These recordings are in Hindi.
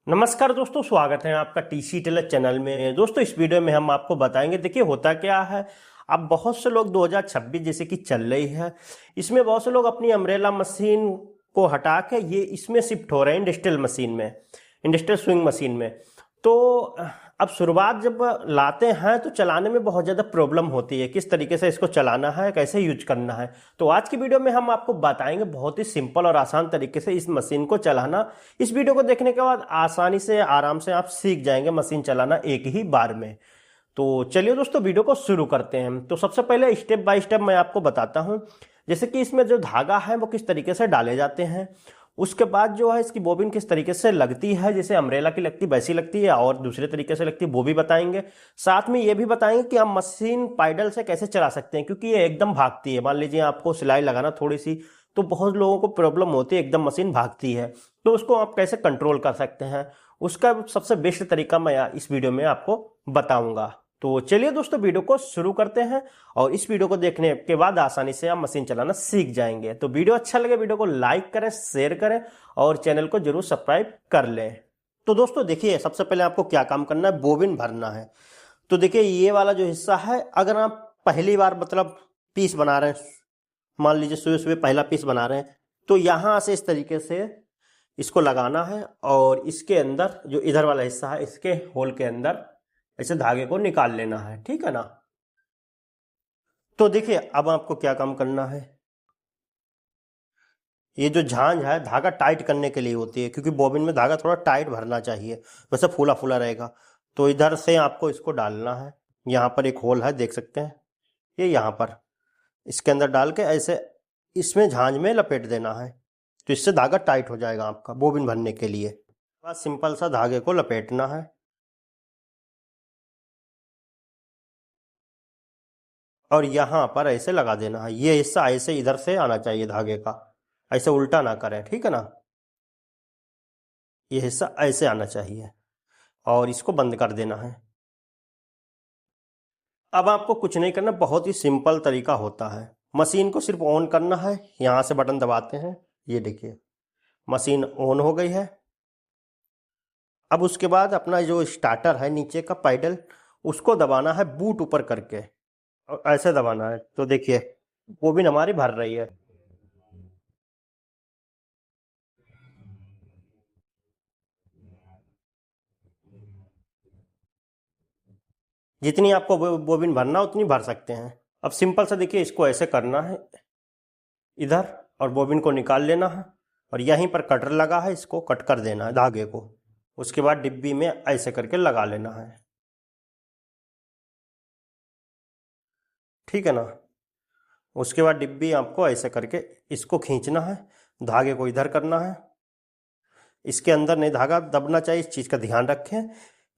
नमस्कार दोस्तों, स्वागत है आपका टीसी टेलर चैनल में। दोस्तों, इस वीडियो में हम आपको बताएंगे, देखिए होता क्या है। अब बहुत से लोग 2026 जैसे कि चल रही है, इसमें बहुत से लोग अपनी अम्ब्रेला मशीन को हटा के ये इसमें शिफ्ट हो रहे हैं इंडस्ट्रियल मशीन में, इंडस्ट्रियल स्विंग मशीन में। तो अब शुरुआत जब लाते हैं तो चलाने में बहुत ज़्यादा प्रॉब्लम होती है, किस तरीके से इसको चलाना है, कैसे यूज करना है। तो आज की वीडियो में हम आपको बताएंगे बहुत ही सिंपल और आसान तरीके से इस मशीन को चलाना। इस वीडियो को देखने के बाद आसानी से आराम से आप सीख जाएंगे मशीन चलाना एक ही बार में। तो चलिए दोस्तों, वीडियो को शुरू करते हैं। तो सबसे पहले स्टेप बाय स्टेप मैं आपको बताता हूं, जैसे कि इसमें जो धागा है वो किस तरीके से डाले जाते हैं। उसके बाद जो है इसकी बोबिन किस तरीके से लगती है, जैसे अम्ब्रेला की लगती वैसी लगती है और दूसरे तरीके से लगती है, वो भी बताएंगे। साथ में ये भी बताएंगे कि आप मशीन पाइडल से कैसे चला सकते हैं, क्योंकि ये एकदम भागती है। मान लीजिए आपको सिलाई लगाना थोड़ी सी, तो बहुत लोगों को प्रॉब्लम होती है, एकदम मशीन भागती है, तो उसको आप कैसे कंट्रोल कर सकते हैं, उसका सबसे बेस्ट तरीका मैं इस वीडियो में आपको बताऊंगा। तो चलिए दोस्तों, वीडियो को शुरू करते हैं और इस वीडियो को देखने के बाद आसानी से आप मशीन चलाना सीख जाएंगे। तो वीडियो अच्छा लगे, वीडियो को लाइक करें, शेयर करें और चैनल को जरूर सब्सक्राइब कर लें। तो दोस्तों देखिए, सबसे पहले आपको क्या काम करना है, बोबिन भरना है। तो देखिए ये वाला जो हिस्सा है, अगर आप पहली बार मतलब पीस बना रहे हैं, मान लीजिए सुबह सुबह पहला पीस बना रहे हैं, तो यहां से इस तरीके से इसको लगाना है और इसके अंदर जो इधर वाला हिस्सा है, इसके होल के अंदर ऐसे धागे को निकाल लेना है, ठीक है ना। तो देखिए अब आपको क्या काम करना है, ये जो झांझ है धागा टाइट करने के लिए होती है, क्योंकि बॉबिन में धागा थोड़ा टाइट भरना चाहिए, वैसे फूला फूला रहेगा। तो इधर से आपको इसको डालना है, यहाँ पर एक होल है देख सकते हैं, ये यहाँ पर इसके अंदर डाल के ऐसे इसमें झांझ में लपेट देना है। तो इससे धागा टाइट हो जाएगा आपका बोबिन भरने के लिए। बस सिंपल सा धागे को लपेटना है और यहाँ पर ऐसे लगा देना है। ये हिस्सा ऐसे इधर से आना चाहिए धागे का, ऐसे उल्टा ना करें, ठीक है ना। ये हिस्सा ऐसे आना चाहिए और इसको बंद कर देना है। अब आपको कुछ नहीं करना, बहुत ही सिंपल तरीका होता है। मशीन को सिर्फ ऑन करना है, यहाँ से बटन दबाते हैं, ये देखिए मशीन ऑन हो गई है। अब उसके बाद अपना जो स्टार्टर है नीचे का पैडल, उसको दबाना है बूट ऊपर करके और ऐसे दबाना है। तो देखिए वो भी हमारी भर रही है। जितनी आपको बोबिन भरना उतनी भर सकते हैं। अब सिंपल सा देखिए, इसको ऐसे करना है इधर और बोबिन को निकाल लेना है और यहीं पर कटर लगा है, इसको कट कर देना है धागे को। उसके बाद डिब्बी में ऐसे करके लगा लेना है, ठीक है ना। उसके बाद डिब्बी आपको ऐसे करके इसको खींचना है, धागे को इधर करना है, इसके अंदर नहीं धागा दबना चाहिए, इस चीज़ का ध्यान रखें।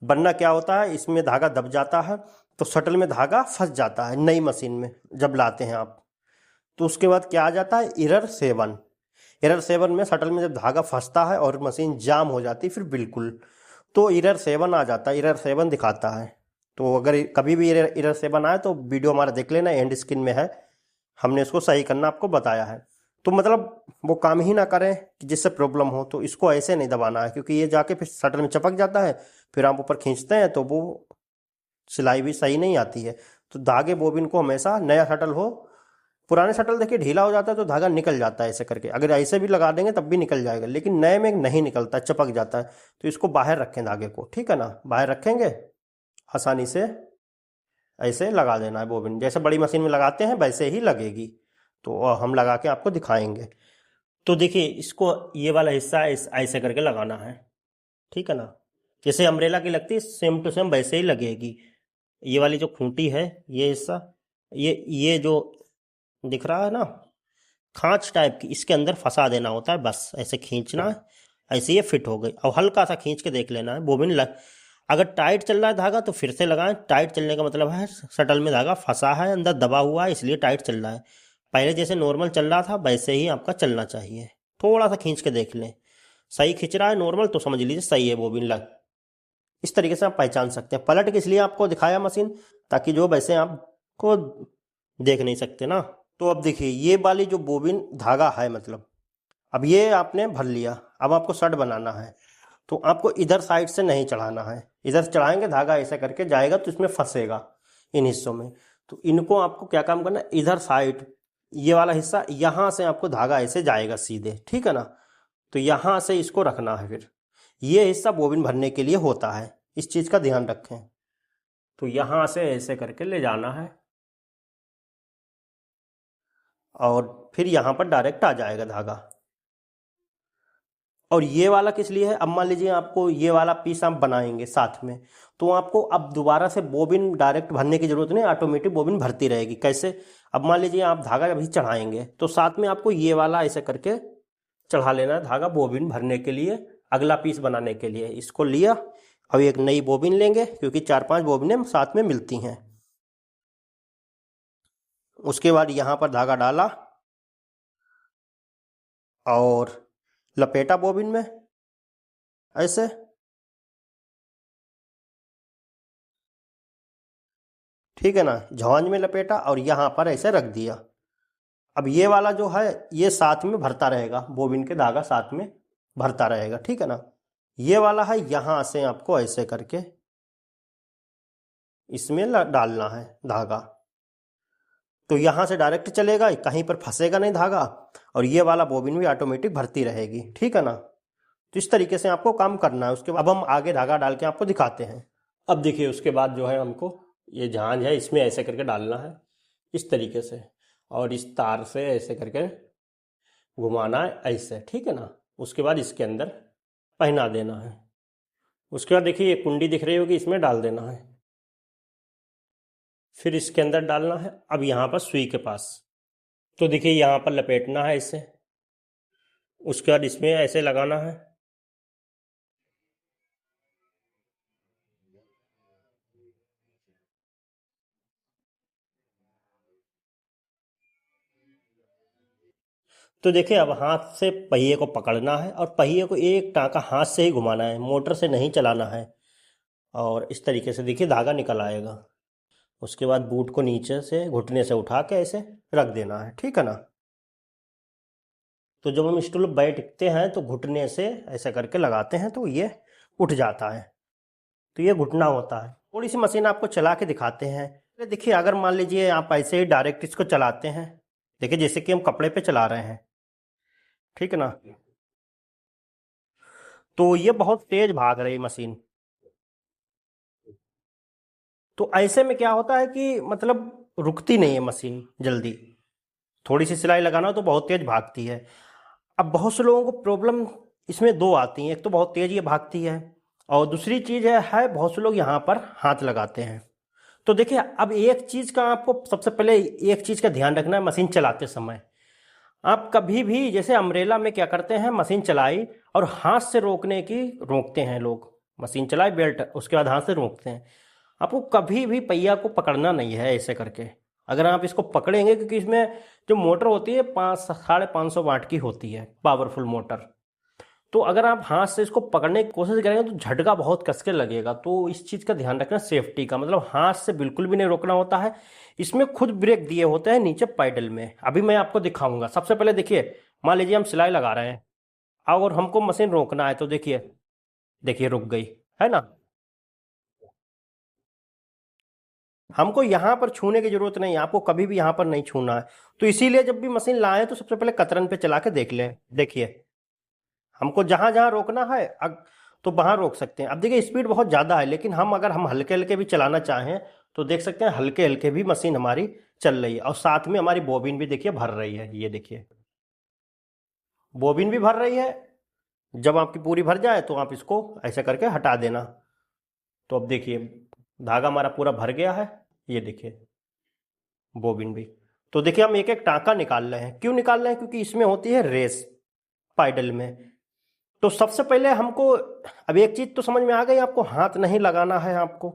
वरना क्या होता है, इसमें धागा दब जाता है तो शटल में धागा फंस जाता है नई मशीन में जब लाते हैं आप। तो उसके बाद क्या आ जाता है, एरर 7। एरर 7 में शटल में जब धागा फंसता है और मशीन जाम हो जाती है फिर बिल्कुल, तो एरर 7 आ जाता है, एरर 7 दिखाता है। तो अगर कभी भी एरर 7 आए तो वीडियो हमारा देख लेना, एंड स्क्रीन में है, हमने इसको सही करना आपको बताया है। तो मतलब वो काम ही ना करें कि जिससे प्रॉब्लम हो, तो इसको ऐसे नहीं दबाना है, क्योंकि ये जाके फिर शटल में चपक जाता है, फिर आप ऊपर खींचते हैं तो वो सिलाई भी सही नहीं आती है। तो धागे बोबिन को हमेशा, नया शटल हो, पुराने शटल देखिए ढीला हो जाता है तो धागा निकल जाता है ऐसे करके, अगर ऐसे भी लगा देंगे तब भी निकल जाएगा, लेकिन नए में नहीं निकलता, चपक जाता है। तो इसको बाहर रखें धागे को, ठीक है ना, बाहर रखेंगे आसानी से ऐसे लगा देना है बोबिन, जैसे बड़ी मशीन में लगाते हैं वैसे ही लगेगी। तो हम लगा के आपको दिखाएंगे। तो देखिए इसको, ये वाला हिस्सा ऐसे करके लगाना है, ठीक है ना, जैसे अम्ब्रेला की लगती है सेम टू सेम वैसे ही लगेगी। ये वाली जो खूंटी है, ये हिस्सा, ये जो दिख रहा है ना खांच टाइप की, इसके अंदर फंसा देना होता है, बस ऐसे खींचना है, ऐसे ये फिट हो गई। और हल्का सा खींच के देख लेना है बोबिन अगर टाइट चल रहा है धागा तो फिर से लगाएं। टाइट चलने का मतलब है शटल में धागा फंसा है, अंदर दबा हुआ है, इसलिए टाइट चल रहा है। पहले जैसे नॉर्मल चल रहा था वैसे ही आपका चलना चाहिए। थोड़ा सा खींच के देख लें, सही खींच रहा है नॉर्मल तो समझ लीजिए सही है बोबिन लग। इस तरीके से आप पहचान सकते हैं। पलट के इसलिए आपको दिखाया मशीन, ताकि जो वैसे आपको देख नहीं सकते ना। तो अब देखिए ये वाली जो बोबिन धागा है, मतलब अब ये आपने भर लिया, अब आपको शर्ट बनाना है। तो आपको इधर साइड से नहीं चढ़ाना है, इधर चढ़ाएंगे धागा ऐसे करके जाएगा तो इसमें फंसेगा इन हिस्सों में। तो इनको आपको क्या काम करना है, इधर साइड ये वाला हिस्सा यहाँ से आपको धागा ऐसे जाएगा सीधे, ठीक है ना। तो यहाँ से इसको रखना है, फिर ये हिस्सा बोबिन भरने के लिए होता है, इस चीज़ का ध्यान रखें। तो यहाँ से ऐसे करके ले जाना है और फिर यहाँ पर डायरेक्ट आ जाएगा धागा। और ये वाला किस लिए है, अब मान लीजिए आपको ये वाला पीस आप बनाएंगे साथ में, तो आपको अब दोबारा से बोबिन डायरेक्ट भरने की जरूरत नहीं, ऑटोमेटिक बोबिन भरती रहेगी। कैसे, अब मान लीजिए आप धागा अभी चढ़ाएंगे तो साथ में आपको ये वाला ऐसे करके चढ़ा लेना है धागा बोबिन भरने के लिए, अगला पीस बनाने के लिए। इसको लिया, अब एक नई बोबिन लेंगे क्योंकि 4-5 बोबिनें साथ में मिलती हैं। उसके बाद यहाँ पर धागा डाला और लपेटा बोबिन में ऐसे, ठीक है ना, झांझ में लपेटा और यहाँ पर ऐसे रख दिया। अब ये वाला जो है ये साथ में भरता रहेगा, बोबिन के धागा साथ में भरता रहेगा, ठीक है ना। ये वाला है यहाँ से आपको ऐसे करके इसमें डालना है धागा, तो यहाँ से डायरेक्ट चलेगा, कहीं पर फंसेगा नहीं धागा, और ये वाला बोबिन भी ऑटोमेटिक भरती रहेगी, ठीक है ना। तो इस तरीके से आपको काम करना है। उसके बाद अब हम आगे धागा डाल के आपको दिखाते हैं। अब देखिए उसके बाद जो है हमको ये झांझ है इसमें ऐसे करके डालना है इस तरीके से, और इस तार से ऐसे करके घुमाना है ऐसे, ठीक है ना। उसके बाद इसके अंदर पहना देना है। उसके बाद देखिए ये कुंडी दिख रही होगी, इसमें डाल देना है, फिर इसके अंदर डालना है। अब यहाँ पर सुई के पास, तो देखिए यहाँ पर लपेटना है इसे, उसके बाद इसमें ऐसे लगाना है, तो देखिए अब हाथ से पहिए को पकड़ना है और पहिए को एक टाँका हाथ से ही घुमाना है, मोटर से नहीं चलाना है। और इस तरीके से देखिए धागा निकल आएगा। उसके बाद बूट को नीचे से घुटने से उठा के ऐसे रख देना है, ठीक है ना। तो जब हम स्टूल पर बैठते हैं तो घुटने से ऐसे करके लगाते हैं तो ये उठ जाता है, तो ये घुटना होता है। थोड़ी सी मशीन आपको चला के दिखाते हैं। देखिए अगर मान लीजिए आप ऐसे ही डायरेक्ट इसको चलाते हैं, देखिए जैसे कि हम कपड़े पे चला रहे हैं, ठीक है ना, तो ये बहुत तेज भाग रही मशीन। तो ऐसे में क्या होता है कि मतलब रुकती नहीं है मशीन जल्दी, थोड़ी सी सिलाई लगाना हो तो बहुत तेज भागती है। अब बहुत से लोगों को प्रॉब्लम इसमें दो आती हैं, एक तो बहुत तेज ये भागती है, और दूसरी चीज़ है बहुत से लोग यहाँ पर हाथ लगाते हैं। तो देखिए अब एक चीज़ का आपको सबसे पहले एक चीज़ का ध्यान रखना है मशीन चलाते समय। आप कभी भी जैसे अम्ब्रेला में क्या करते हैं, मशीन चलाई और हाथ से रोकने की रोकते हैं लोग, मशीन चलाई बेल्ट उसके बाद हाथ से रोकते हैं। आपको कभी भी पहिया को पकड़ना नहीं है ऐसे करके। अगर आप इसको पकड़ेंगे, क्योंकि इसमें जो मोटर होती है 500-550 वाट की होती है, पावरफुल मोटर, तो अगर आप हाथ से इसको पकड़ने की कोशिश करेंगे तो झटका बहुत कस के लगेगा। तो इस चीज़ का ध्यान रखना, सेफ्टी का, मतलब हाथ से बिल्कुल भी नहीं रोकना होता है। इसमें खुद ब्रेक दिए होते हैं नीचे पैडल में, अभी मैं आपको दिखाऊंगा। सबसे पहले देखिए मान लीजिए हम सिलाई लगा रहे हैं और हमको मशीन रोकना है, तो देखिए देखिए रुक गई है ना। हमको यहाँ पर छूने की जरूरत नहीं है, आपको कभी भी यहाँ पर नहीं छूना है। तो इसीलिए जब भी मशीन लाए तो सबसे पहले कतरन पे चला के देख लें। देखिए हमको जहां जहां रोकना है तो वहां रोक सकते हैं। अब देखिए स्पीड बहुत ज़्यादा है, लेकिन अगर हम हल्के हल्के भी चलाना चाहें तो देख सकते हैं हल्के हल्के भी मशीन हमारी चल रही है। और साथ में हमारी बोबिन भी देखिए भर रही है, ये देखिए बोबिन भी भर रही है। जब आपकी पूरी भर जाए तो आप इसको ऐसे करके हटा देना। तो अब देखिए धागा हमारा पूरा भर गया है, ये देखिए बोबिन भी। तो देखिए हम एक एक टाँका निकाल रहे हैं। क्यों निकाल रहे हैं? क्योंकि इसमें होती है रेस पाइडल में। तो सबसे पहले हमको अब एक चीज तो समझ में आ गई, आपको हाथ नहीं लगाना है। आपको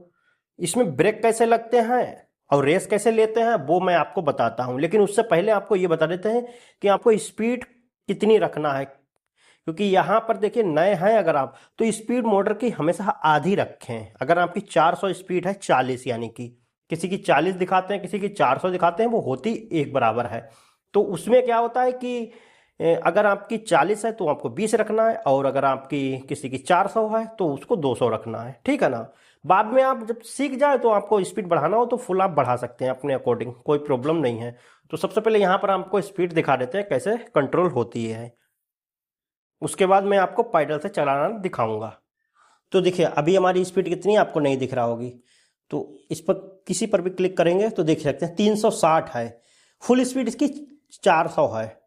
इसमें ब्रेक कैसे लगते हैं और रेस कैसे लेते हैं वो मैं आपको बताता हूं, लेकिन उससे पहले आपको ये बता देते हैं कि आपको स्पीड कितनी रखना है। क्योंकि यहाँ पर देखिए नए हैं अगर आप, तो स्पीड मोटर की हमेशा आधी रखें। अगर आपकी 400 स्पीड है, 40 यानी कि किसी की 40 दिखाते हैं, किसी की 400 दिखाते हैं, वो होती एक बराबर है। तो उसमें क्या होता है कि अगर आपकी 40 है तो आपको 20 रखना है, और अगर आपकी किसी की 400 है तो उसको 200 रखना है, ठीक है ना। बाद में आप जब सीख जाए तो आपको स्पीड बढ़ाना हो तो फुल आप बढ़ा सकते हैं अपने अकॉर्डिंग, कोई प्रॉब्लम नहीं है। तो सबसे पहले यहाँ पर आपको स्पीड दिखा देते हैं कैसे कंट्रोल होती है, उसके बाद मैं आपको पैडल से चलाना दिखाऊंगा। तो देखिए अभी हमारी स्पीड कितनी है आपको नहीं दिख रहा होगी, तो इस पर किसी पर भी क्लिक करेंगे तो देख सकते हैं 360 है। फुल स्पीड इसकी 400 है।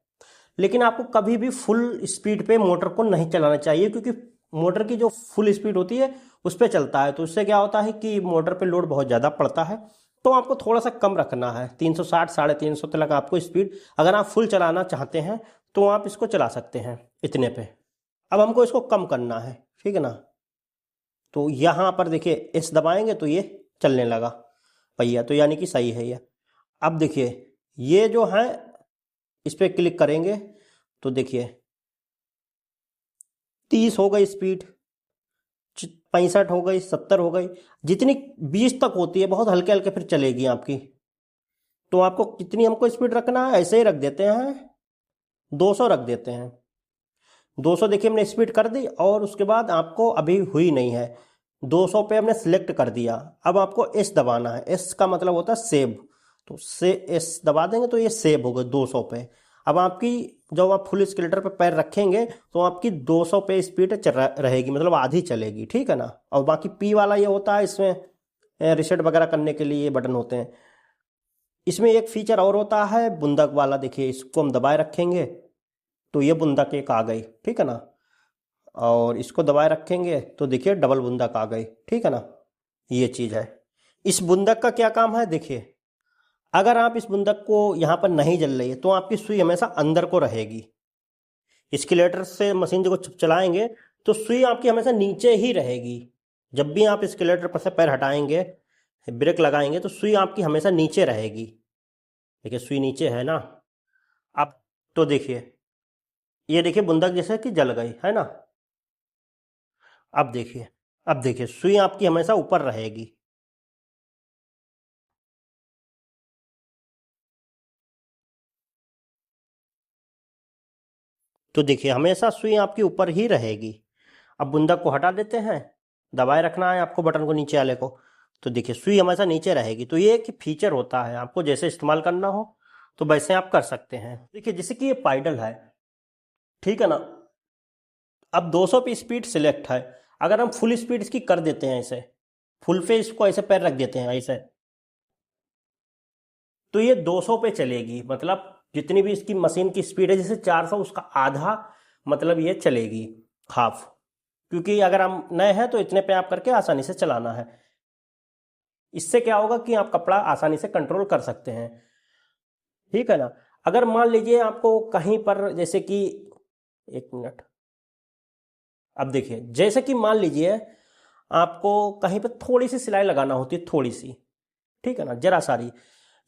लेकिन आपको कभी भी फुल स्पीड पे मोटर को नहीं चलाना चाहिए, क्योंकि मोटर की जो फुल स्पीड होती है उस पर चलता है, तो उससे क्या होता है कि मोटर पे लोड बहुत ज़्यादा पड़ता है। तो आपको थोड़ा सा कम रखना है, 360 350 तक आपको स्पीड, अगर आप फुल चलाना चाहते हैं तो आप इसको चला सकते हैं इतने पे। अब हमको इसको कम करना है, ठीक है ना। तो यहाँ पर देखिए एस दबाएंगे तो ये चलने लगा पहिया, तो यानी कि सही है ये। अब देखिए ये जो है इस पर क्लिक करेंगे तो देखिए 30 हो गई स्पीड, 65 हो गई, 70 हो गई, जितनी 20 तक होती है बहुत हल्के हल्के फिर चलेगी आपकी। तो आपको कितनी हमको स्पीड रखना है, ऐसे ही रख देते हैं, 200 रख देते हैं। 200 देखिए हमने स्पीड कर दी, और उसके बाद आपको अभी हुई नहीं है, 200 पे हमने सिलेक्ट कर दिया। अब आपको एस दबाना है, एस का मतलब होता है सेव, तो से एस दबा देंगे तो ये सेव हो गए 200 पे। अब आपकी जब आप फुल स्केलेटर पे पैर रखेंगे तो आपकी 200 पे स्पीड रहेगी, मतलब आधी चलेगी, ठीक है ना। और बाकी पी वाला ये होता है, इसमें रिसेट वगैरह करने के लिए ये बटन होते हैं। इसमें एक फीचर और होता है बुंदक वाला, देखिए इसको हम दबाए रखेंगे तो ये बुंदक एक आ गई, ठीक है ना। और इसको दबाए रखेंगे तो देखिए डबल बुंदक आ गई, ठीक है ना। ये चीज़ है। इस बुंदक का क्या काम है देखिए, अगर आप इस बुंदक को यहाँ पर नहीं जल रही है तो आपकी सुई हमेशा अंदर को रहेगी। स्केलेटर से मशीन को चलाएंगे तो सुई आपकी हमेशा नीचे ही रहेगी। जब भी आप स्केलेटर पर से पैर हटाएंगे, ब्रेक लगाएंगे, तो सुई आपकी हमेशा नीचे रहेगी। देखिए सुई नीचे है ना। अब तो देखिए ये देखिए बुंदक जैसे कि जल गई है ना। अब देखिए सुई आपकी हमेशा ऊपर रहेगी। तो देखिए हमेशा सुई आपकी ऊपर ही रहेगी। अब बुंदक को हटा देते हैं, दबाए रखना है आपको बटन को नीचे वाले को, तो देखिए सुई हमेशा नीचे रहेगी। तो ये एक फीचर होता है, आपको जैसे इस्तेमाल करना हो तो वैसे आप कर सकते हैं। देखिए जैसे कि ये पाइडल है, ठीक है ना। अब 200 पे स्पीड सिलेक्ट है, अगर हम फुल स्पीड इसकी कर देते हैं ऐसे, फुल पे इसको ऐसे पैर रख देते हैं ऐसे, तो ये 200 पे चलेगी। मतलब जितनी भी इसकी मशीन की स्पीड है, जैसे 400 उसका आधा, मतलब ये चलेगी हाफ। क्योंकि अगर हम नए हैं तो इतने पे आप करके आसानी से चलाना है। इससे क्या होगा कि आप कपड़ा आसानी से कंट्रोल कर सकते हैं, ठीक है ना। अगर मान लीजिए आपको कहीं पर जैसे कि, एक मिनट, अब देखिए जैसे कि मान लीजिए आपको कहीं पर थोड़ी सी सिलाई लगाना होती है, थोड़ी सी, ठीक है ना, जरा सारी,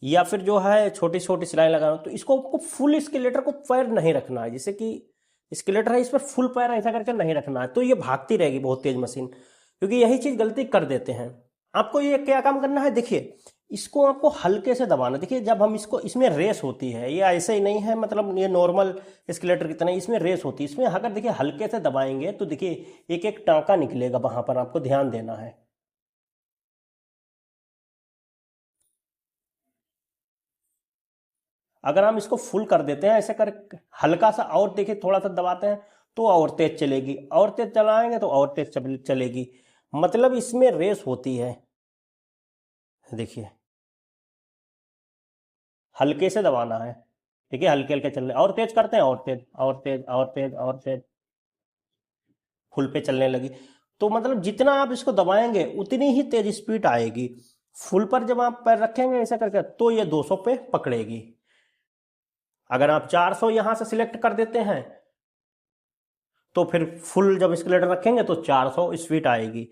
या फिर जो है छोटी छोटी सिलाई लगाना, तो इसको आपको फुल स्केलेटर को पैर नहीं रखना है। जैसे कि स्केलेटर है, इस पर फुल पैर ऐसा करके नहीं रखना है, तो ये भागती रहेगी बहुत तेज मशीन। क्योंकि यही चीज गलती कर देते हैं। आपको ये क्या काम करना है देखिए, इसको आपको हल्के से दबाना। देखिए जब हम इसको, इसमें रेस होती है, ये ऐसे ही नहीं है मतलब ये नॉर्मल स्केलेटर की तरह, इसमें रेस होती है। इसमें अगर देखिए हल्के से दबाएंगे तो देखिए एक एक टांका निकलेगा, वहां पर आपको ध्यान देना है। अगर हम इसको फुल कर देते हैं ऐसे कर, हल्का सा और देखिए थोड़ा सा दबाते हैं तो और तेज चलेगी, और तेज चलाएंगे तो और तेज चलेगी। मतलब इसमें रेस होती है। देखिए हल्के से दबाना है, देखिए हल्के हल्के चल रहे, और तेज करते हैं, और तेज और तेज और तेज और तेज, फुल पे चलने लगी। तो मतलब जितना आप इसको दबाएंगे उतनी ही तेज स्पीड आएगी। फुल पर जब आप पैर रखेंगे ऐसा करके तो ये 200 पे पकड़ेगी। अगर आप 400 यहां से सिलेक्ट कर देते हैं तो फिर फुल जब स्केलेटर रखेंगे तो 400 स्पीड आएगी।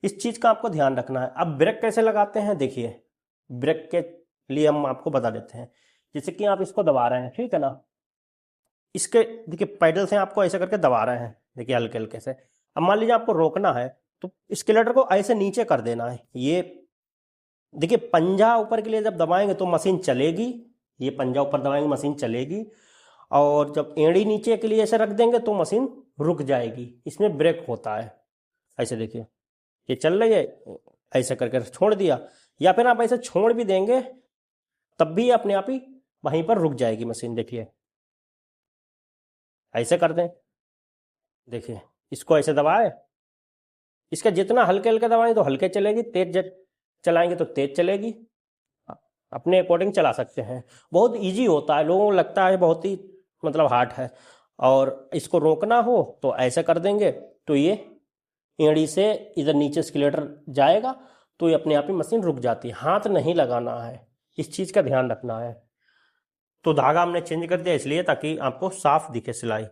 इस चीज का आपको ध्यान रखना है। अब ब्रेक कैसे लगाते हैं देखिए, ब्रेक के लिए हम आपको बता देते हैं। जैसे कि आप इसको दबा रहे हैं, ठीक है ना, इसके देखिए पैडल से आपको ऐसे करके दबा रहे हैं, देखिए हल्के हल्के से। अब मान लीजिए आपको रोकना है तो स्केलेटर को ऐसे नीचे कर देना है। ये देखिए पंजा ऊपर के लिए जब दबाएंगे तो मशीन चलेगी, ये पंजा ऊपर दबाएंगे मशीन चलेगी। और जब एड़ी नीचे के लिए ऐसे रख देंगे तो मशीन रुक जाएगी, इसमें ब्रेक होता है। ऐसे देखिए ये चल रही है, ऐसे करके छोड़ दिया, या फिर आप ऐसे छोड़ भी देंगे तब भी अपने आप ही वहीं पर रुक जाएगी मशीन। देखिए ऐसे कर दें, देखिए इसको ऐसे दबाए, इसका जितना हल्के हल्के दबाएंगे तो हल्के चलेगी, तेज चलाएंगे तो तेज चलेगी, अपने अकॉर्डिंग चला सकते हैं। बहुत इजी होता है, लोगों को लगता है बहुत ही मतलब हार्ड है। और इसको रोकना हो तो ऐसे कर देंगे तो ये एड़ी से इधर नीचे एस्केलेटर जाएगा तो ये अपने आप ही मशीन रुक जाती है। हाथ नहीं लगाना है, इस चीज़ का ध्यान रखना है। तो धागा हमने चेंज कर दिया इसलिए ताकि आपको साफ दिखे सिलाई।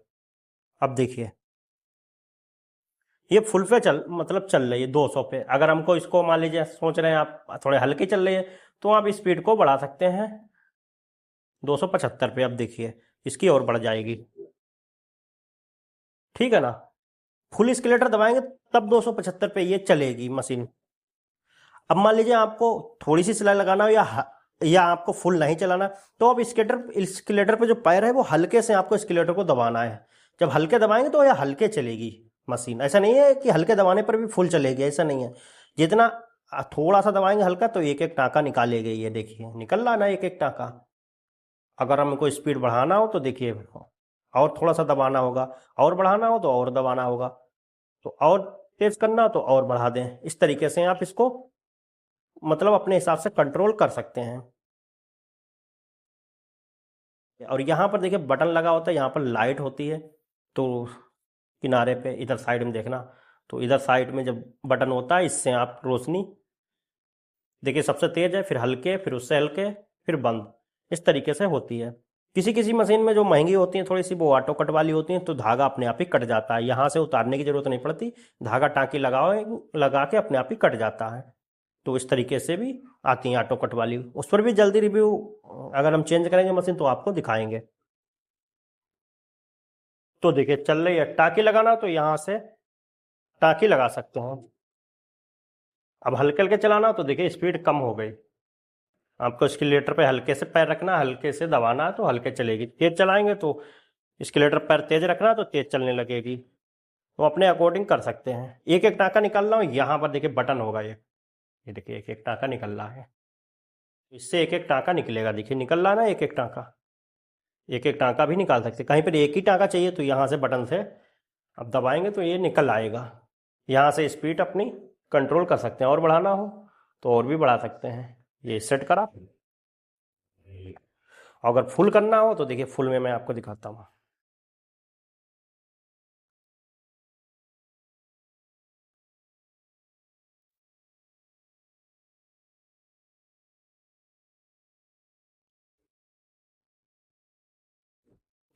अब देखिए ये फुल पे चल रही है 200 पे। अगर हमको इसको मान लीजिए सोच रहे हैं आप थोड़े हल्के चल रही है तो आप स्पीड को बढ़ा सकते हैं 275 पे। अब देखिए इसकी और बढ़ जाएगी, ठीक है ना। फुल स्केलेटर दबाएंगे तब 275 पे ये चलेगी मशीन। अब मान लीजिए आपको थोड़ी सी सिलाई लगाना हो या आपको फुल नहीं चलाना, तो अब स्केलेटर पे जो पैर है वो हल्के से आपको स्केलेटर को दबाना है। जब हल्के दबाएंगे तो यह हल्के चलेगी मशीन। ऐसा नहीं है कि हल्के दबाने पर भी फुल चलेगी, ऐसा नहीं है। जितना थोड़ा सा दबाएंगे हल्का तो एक एक टाँका निकालेगी। ये देखिए निकल रहा ना एक एक टाँका। अगर हमको स्पीड बढ़ाना हो तो देखिए और थोड़ा सा दबाना होगा, और बढ़ाना हो तो और दबाना होगा, तो और तेज करना हो तो और बढ़ा दें। इस तरीके से आप इसको मतलब अपने हिसाब से कंट्रोल कर सकते हैं। और यहाँ पर देखिए बटन लगा होता है, यहाँ पर लाइट होती है, तो किनारे पे इधर साइड में देखना, तो इधर साइड में जब बटन होता है इससे आप रोशनी देखिए सबसे तेज है, फिर हल्के, फिर उससे हल्के, फिर बंद, इस तरीके से होती है। किसी किसी मशीन में जो महंगी होती हैं थोड़ी सी वो ऑटो कट वाली होती हैं तो धागा अपने आप ही कट जाता है, यहाँ से उतारने की जरूरत नहीं पड़ती, धागा टाँकी लगा के अपने आप ही कट जाता है। तो इस तरीके से भी आती हैं ऑटो कट वाली, उस पर भी जल्दी रिव्यू अगर हम चेंज करेंगे मशीन तो आपको दिखाएंगे। तो देखिए चल रही है, टाँकी लगाना तो यहाँ से टाँकी लगा सकते हैं। अब हल्के हल्के चलाना तो देखिए स्पीड कम हो गई। आपको स्केलेटर पे हल्के से पैर रखना, हल्के से दबाना है तो हल्के चलेगी। तेज चलाएंगे तो स्केलेटर पैर तेज रखना तो तेज चलने लगेगी। तो अपने अकॉर्डिंग कर सकते हैं। एक एक टाँका निकाल रहा हूँ, यहाँ पर देखिए बटन होगा ये देखिए एक एक टाँका निकल रहा है, इससे एक एक टाँका निकलेगा। देखिए निकल रहा है ना एक एक टाँका, एक एक टाँका भी निकाल सकते। कहीं पर एक ही टाँका चाहिए तो यहाँ से बटन से अब दबाएंगे तो ये निकल आएगा। यहाँ से स्पीड अपनी कंट्रोल कर सकते हैं, और बढ़ाना हो तो और भी बढ़ा सकते हैं। ये सेट करा। अगर फुल करना हो तो देखिए फुल में मैं आपको दिखाता हूँ।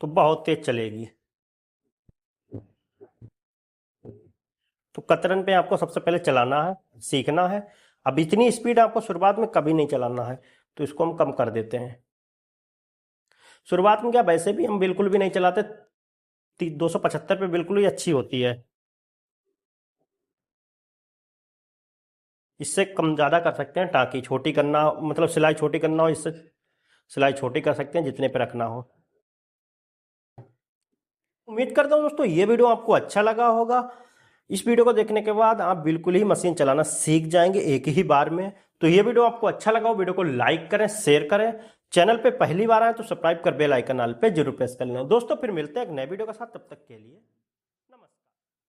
तो बहुत तेज चलेगी। तो कतरन पे आपको सबसे पहले चलाना है, सीखना है। अब इतनी स्पीड आपको शुरुआत में कभी नहीं चलाना है, तो इसको हम कम कर देते हैं। शुरुआत में क्या वैसे भी हम बिल्कुल भी नहीं चलाते, 275 पे बिल्कुल ही अच्छी होती है। इससे कम ज़्यादा कर सकते हैं, टाँकी छोटी करना मतलब सिलाई छोटी करना हो, इससे सिलाई छोटी कर सकते हैं जितने पे रखना हो। उम्मीद करता हूँ दोस्तों ये वीडियो आपको अच्छा लगा होगा। इस वीडियो को देखने के बाद आप बिल्कुल ही मशीन चलाना सीख जाएंगे एक ही बार में। तो ये वीडियो आपको अच्छा लगा हो, वीडियो को लाइक करें, शेयर करें। चैनल पे पहली बार आए तो सब्सक्राइब कर बेल आइकन ऑल पे जरूर प्रेस कर लें। दोस्तों फिर मिलते हैं एक नए वीडियो के साथ, तब तक के लिए।